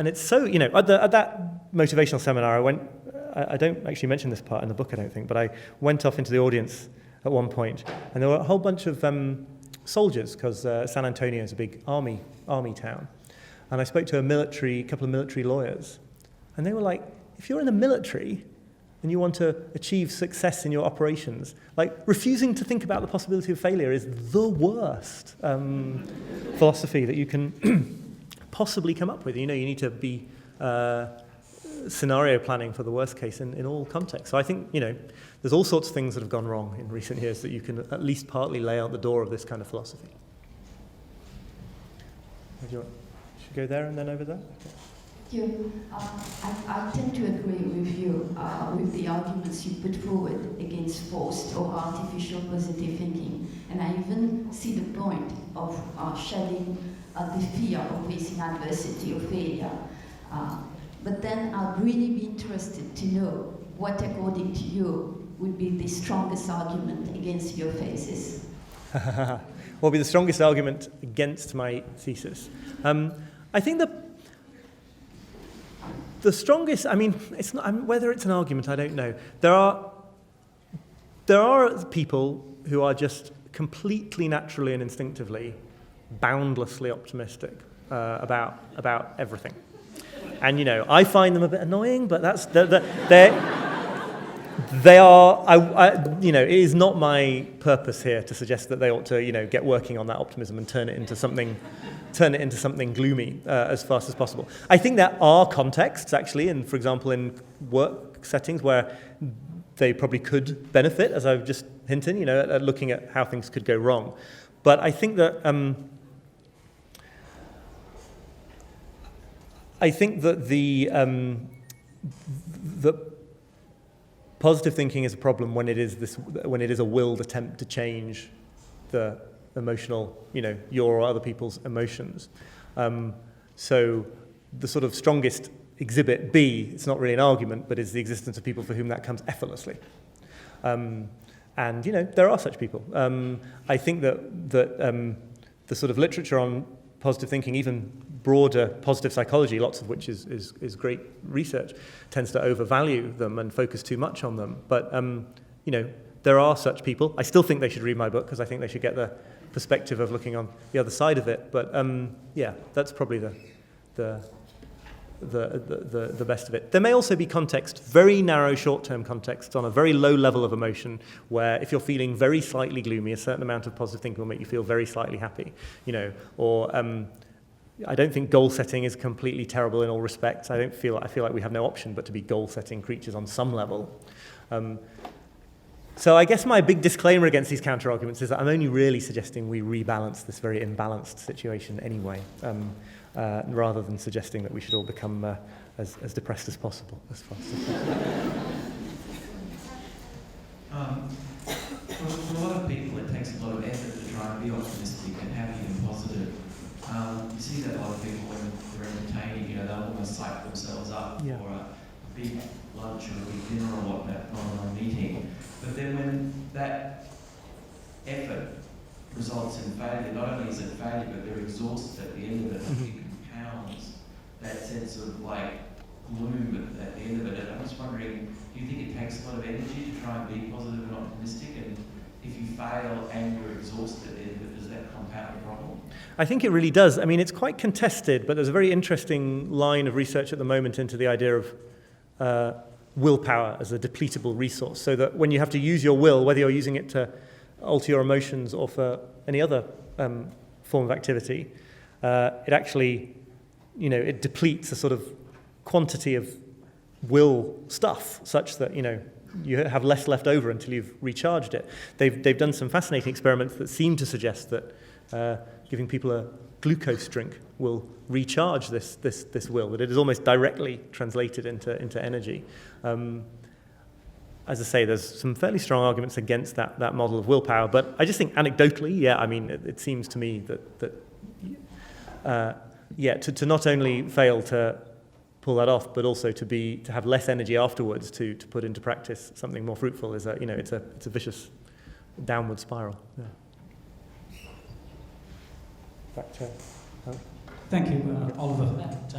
it's so, at that motivational seminar, I don't actually mention this part in the book, I don't think, but I went off into the audience at one point, and there were a whole bunch of soldiers, because San Antonio is a big army town. And I spoke to a couple of military lawyers, and they were like, if you're in the military and you want to achieve success in your operations, refusing to think about the possibility of failure is the worst philosophy that you can possibly come up with. You need to be scenario planning for the worst case in all contexts. So I think, there's all sorts of things that have gone wrong in recent years that you can at least partly lay out the door of this kind of philosophy. Should we go there and then over there? Okay. you. I tend to agree with you with the arguments you put forward against forced or artificial positive thinking. And I even see the point of shedding the fear of facing adversity or failure. But then I'd really be interested to know what, according to you, would be the strongest argument against your thesis. What would be the strongest argument against my thesis? I think the strongest, I mean, it's not, whether it's an argument, I don't know. There are people who are just completely naturally and instinctively boundlessly optimistic about everything. And, you know, I find them a bit annoying, but that's, they are, you know, it is not my purpose here to suggest that they ought to, you know, get working on that optimism and turn it into something gloomy as fast as possible. I think there are contexts, actually, and for example, in work settings where they probably could benefit, as I've just hinted, you know, at looking at how things could go wrong. But I think that the positive thinking is a problem when it is a willed attempt to change the emotional, you know, your or other people's emotions. So the sort of strongest exhibit B, it's not really an argument, but is the existence of people for whom that comes effortlessly. And, you know, there are such people. I think that the sort of literature on positive thinking, even broader positive psychology, lots of which is great research, tends to overvalue them and focus too much on them. But, you know, there are such people. I still think they should read my book because I think they should get the perspective of looking on the other side of it. But, yeah, that's probably the best of it. There may also be context, very narrow short-term context on a very low level of emotion where if you're feeling very slightly gloomy, a certain amount of positive thinking will make you feel very slightly happy, you know, or I don't think goal setting is completely terrible in all respects. I feel like we have no option but to be goal setting creatures on some level. So I guess my big disclaimer against these counter-arguments is that I'm only really suggesting we rebalance this very imbalanced situation anyway, rather than suggesting that we should all become as depressed as possible, as fast as possible. For a lot of people, it takes a lot of effort to try and be optimistic and happy and positive. You see that a lot of people when they're entertaining, you know, they'll almost psych themselves up for a big lunch or a big dinner or whatnot, or a meeting. But then when that effort results in failure, not only is it failure, but they're exhausted at the end of it. It compounds that sense of like gloom at the end of it. And I'm just wondering, do you think it takes a lot of energy to try and be positive and optimistic? And if you fail and you're exhausted at the end of it, does that compound the problem? I think it really does. I mean, it's quite contested, but there's a very interesting line of research at the moment into the idea of willpower as a depletable resource, so that when you have to use your will, whether you're using it to alter your emotions or for any other form of activity, it actually, you know, it depletes a sort of quantity of will stuff such that, you know, you have less left over until you've recharged it. They've done some fascinating experiments that seem to suggest that giving people a glucose drink will recharge this will, that it is almost directly translated into energy. As I say, there's some fairly strong arguments against that model of willpower, but I just think anecdotally, yeah, I mean, it seems to me that to not only fail to pull that off, but also to have less energy afterwards to put into practice something more fruitful is it's a vicious downward spiral. Yeah. Back to Thank you, Oliver, for that.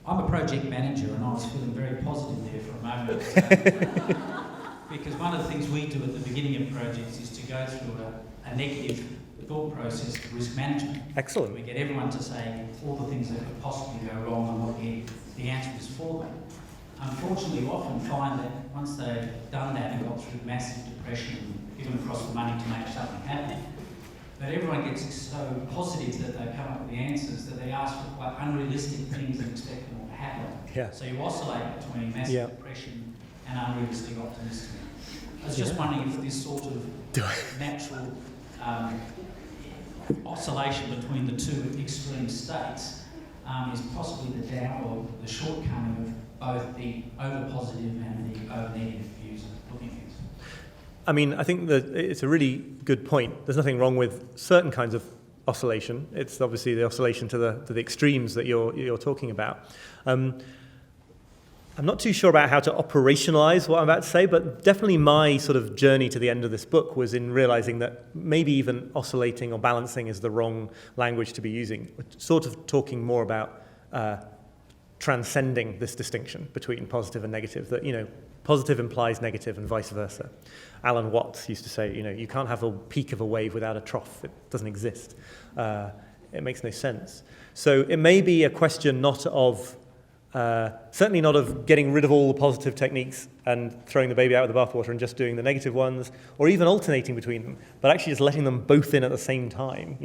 I'm a project manager, and I was feeling very positive there for a moment. Because one of the things we do at the beginning of projects is to go through a negative thought process of risk management. Excellent. We get everyone to say all the things that could possibly go wrong and what the answer is for them. Unfortunately, you often find that once they've done that and got through massive depression and given across the money to make something happen, that everyone gets so positive that they come up with the answers that they ask for quite unrealistic things and expect them all to happen. Yeah. So you oscillate between massive depression and unrealistic optimism. I was just wondering if this sort of natural oscillation between the two extreme states is possibly the or the shortcoming of both the over-positive and the over-negative views of looking at things. I mean, I think that it's a really good point. There's nothing wrong with certain kinds of oscillation. It's obviously the oscillation to the extremes that you're talking about. I'm not too sure about how to operationalize what I'm about to say, but definitely my sort of journey to the end of this book was in realizing that maybe even oscillating or balancing is the wrong language to be using. We're sort of talking more about transcending this distinction between positive and negative, that, positive implies negative and vice versa. Alan Watts used to say, you can't have a peak of a wave without a trough. It doesn't exist. It makes no sense. So it may be a question not of certainly not of getting rid of all the positive techniques and throwing the baby out with the bathwater and just doing the negative ones, or even alternating between them, but actually just letting them both in at the same time.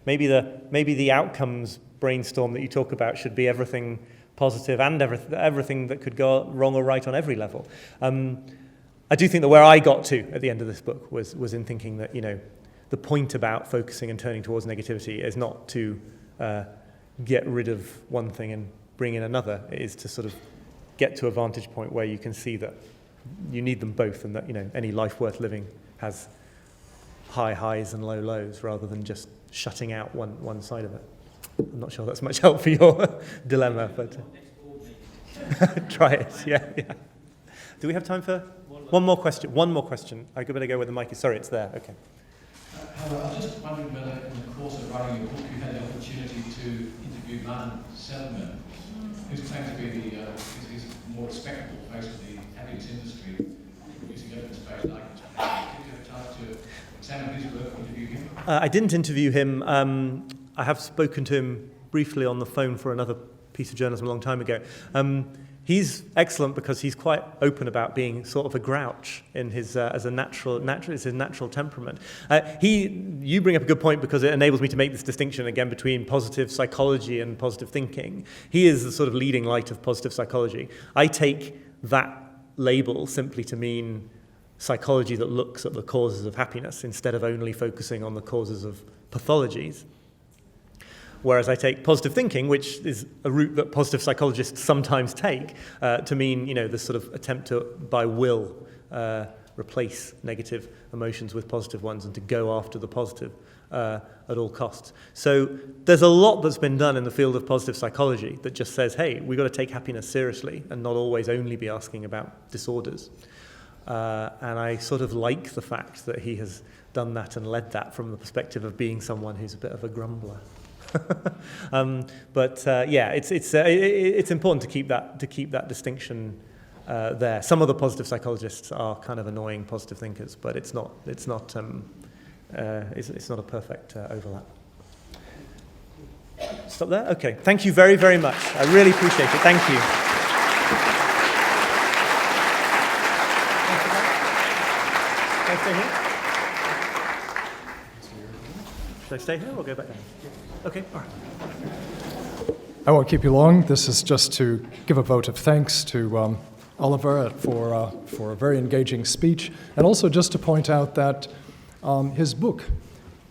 Maybe the outcomes brainstorm that you talk about should be everything positive and everything that could go wrong or right on every level. I do think that where I got to at the end of this book was in thinking that the point about focusing and turning towards negativity is not to get rid of one thing and bring in another. It is to sort of get to a vantage point where you can see that you need them both, and that any life worth living has high highs and low lows, rather than just shutting out one side of it. I'm not sure that's much help for your dilemma, but try it. Yeah. Do we have time for one more question? One more question. I better go where the mic is. Sorry, it's there. Okay. I was just wondering whether in the course of writing your book you had the opportunity to interview Martin Seligman, who's claimed to be he's a more respectable face of the happiness industry, using evidence-based arguments. Did you have time to examine his work or interview him? I didn't interview him. I have spoken to him briefly on the phone for another piece of journalism a long time ago. He's excellent because he's quite open about being sort of a grouch in his it's his natural temperament. You bring up a good point, because it enables me to make this distinction again between positive psychology and positive thinking. He is the sort of leading light of positive psychology. I take that label simply to mean psychology that looks at the causes of happiness instead of only focusing on the causes of pathologies. Whereas I take positive thinking, which is a route that positive psychologists sometimes take, to mean, this sort of attempt to, by will, replace negative emotions with positive ones and to go after the positive at all costs. So there's a lot that's been done in the field of positive psychology that just says, hey, we've got to take happiness seriously and not always only be asking about disorders. And I sort of like the fact that he has done that and led that from the perspective of being someone who's a bit of a grumbler. It's important to keep that distinction there. Some of the positive psychologists are kind of annoying positive thinkers, but it's not a perfect overlap. Stop there? Okay. Thank you very, very much. I really appreciate it. Thank you. Can I stay here? Should I stay here or go back down? Okay, all right. I won't keep you long. This is just to give a vote of thanks to Oliver for a very engaging speech, and also just to point out that his book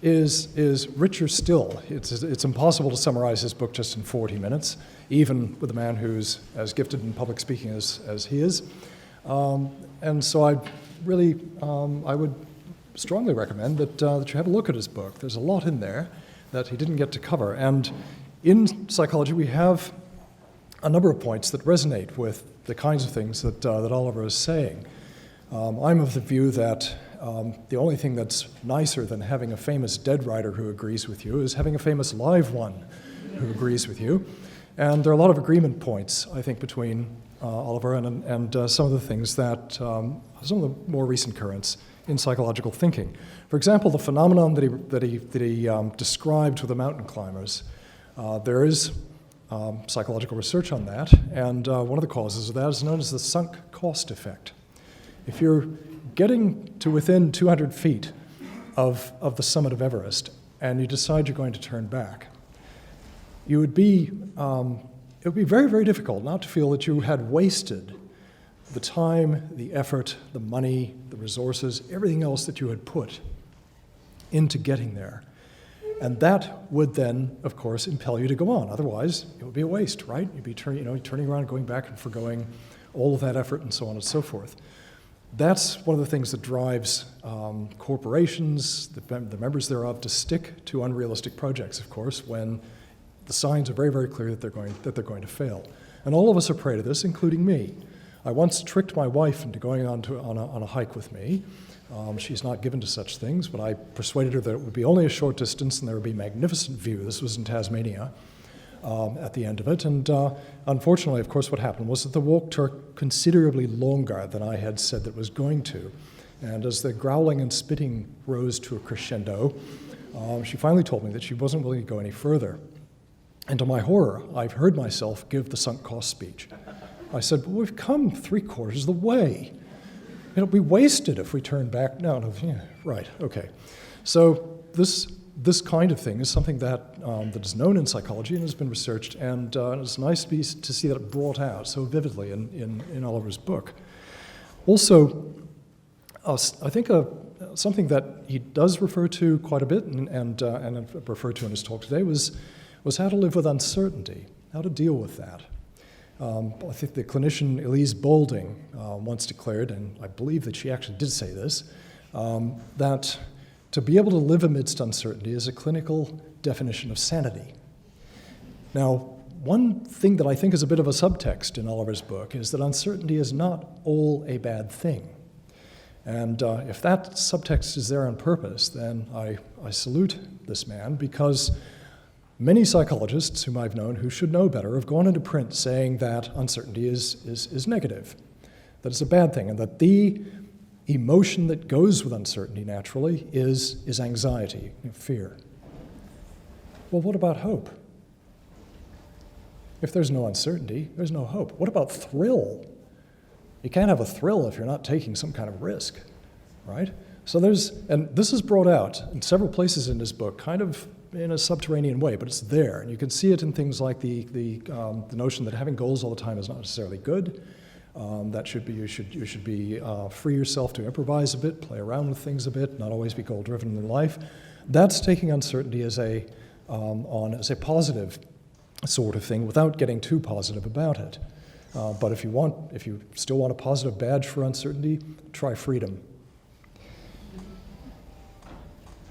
is richer still. It's impossible to summarize his book just in 40 minutes, even with a man who's as gifted in public speaking as he is. And so I would strongly recommend that you have a look at his book. There's a lot in there that he didn't get to cover. And in psychology, we have a number of points that resonate with the kinds of things that Oliver is saying. I'm of the view that the only thing that's nicer than having a famous dead writer who agrees with you is having a famous live one who agrees with you. And there are a lot of agreement points, I think, between Oliver and some of the things that, some of the more recent currents in psychological thinking. For example, the phenomenon that he described with the mountain climbers, there is psychological research on that, and one of the causes of that is known as the sunk cost effect. If you're getting to within 200 feet of the summit of Everest and you decide you're going to turn back, it would be very, very difficult not to feel that you had wasted the time, the effort, the money, the resources, everything else that you had put into getting there. And that would then, of course, impel you to go on. Otherwise, it would be a waste, right? You'd be turning around and going back and forgoing all of that effort and so on and so forth. That's one of the things that drives corporations, the members thereof, to stick to unrealistic projects, of course, when the signs are very, very clear that they're going to fail. And all of us are prey to this, including me. I once tricked my wife into going on a hike with me. She's not given to such things, but I persuaded her that it would be only a short distance and there would be a magnificent view. This was in Tasmania at the end of it. And unfortunately, of course, what happened was that the walk took considerably longer than I had said that it was going to. And as the growling and spitting rose to a crescendo, she finally told me that she wasn't willing to go any further. And to my horror, I've heard myself give the sunk cost speech. I said, well, we've come 3/4 of the way. It'll be wasted if we turn back. No, yeah, right, okay. So this kind of thing is something that is known in psychology and has been researched, and it's nice to see that it brought out so vividly in Oliver's book. Also, I think something that he does refer to quite a bit and referred to in his talk today was how to live with uncertainty, how to deal with that. I think the clinician Elise Boulding once declared, and I believe that she actually did say this, that to be able to live amidst uncertainty is a clinical definition of sanity. Now, one thing that I think is a bit of a subtext in Oliver's book is that uncertainty is not all a bad thing. And if that subtext is there on purpose, then I salute this man, because many psychologists whom I've known who should know better have gone into print saying that uncertainty is negative, that it's a bad thing, and that the emotion that goes with uncertainty naturally is anxiety, fear. Well, what about hope? If there's no uncertainty, there's no hope. What about thrill? You can't have a thrill if you're not taking some kind of risk, right? So and this is brought out in several places in his book, kind of in a subterranean way, but it's there. And you can see it in things like the notion that having goals all the time is not necessarily good. That should be, you should be free yourself to improvise a bit, play around with things a bit, not always be goal-driven in life. That's taking uncertainty as a positive sort of thing without getting too positive about it. But if you still want a positive badge for uncertainty, try freedom.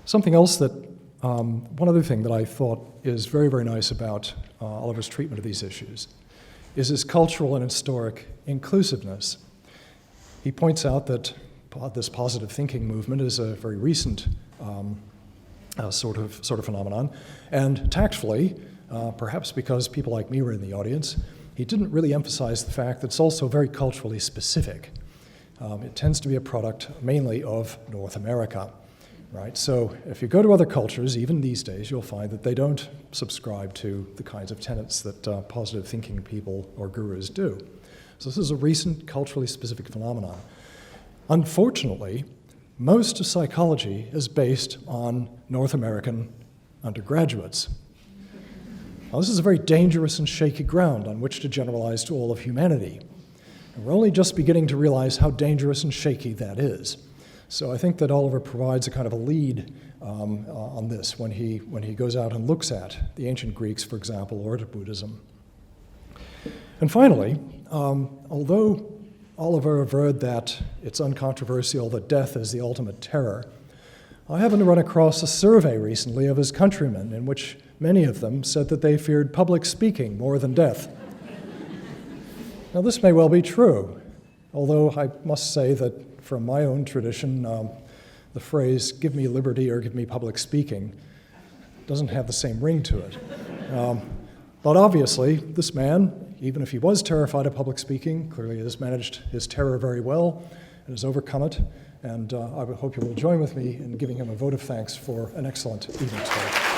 Something else that, one other thing that I thought is very, very nice about Oliver's treatment of these issues is his cultural and historic inclusiveness. He points out that this positive thinking movement is a very recent sort of phenomenon, and tactfully, perhaps because people like me were in the audience, he didn't really emphasize the fact that it's also very culturally specific. It tends to be a product mainly of North America, right? So if you go to other cultures, even these days, you'll find that they don't subscribe to the kinds of tenets that positive thinking people or gurus do. So this is a recent culturally specific phenomenon. Unfortunately, most of psychology is based on North American undergraduates. Now, this is a very dangerous and shaky ground on which to generalize to all of humanity. And we're only just beginning to realize how dangerous and shaky that is. So I think that Oliver provides a kind of a lead on this when he goes out and looks at the ancient Greeks, for example, or at Buddhism. And finally, although Oliver averred that it's uncontroversial that death is the ultimate terror, I happened to run across a survey recently of his countrymen in which many of them said that they feared public speaking more than death. Now, this may well be true, although I must say that from my own tradition, the phrase, give me liberty or give me public speaking, doesn't have the same ring to it. But obviously, this man, even if he was terrified of public speaking, clearly has managed his terror very well and has overcome it. And I would hope you will join with me in giving him a vote of thanks for an excellent evening today.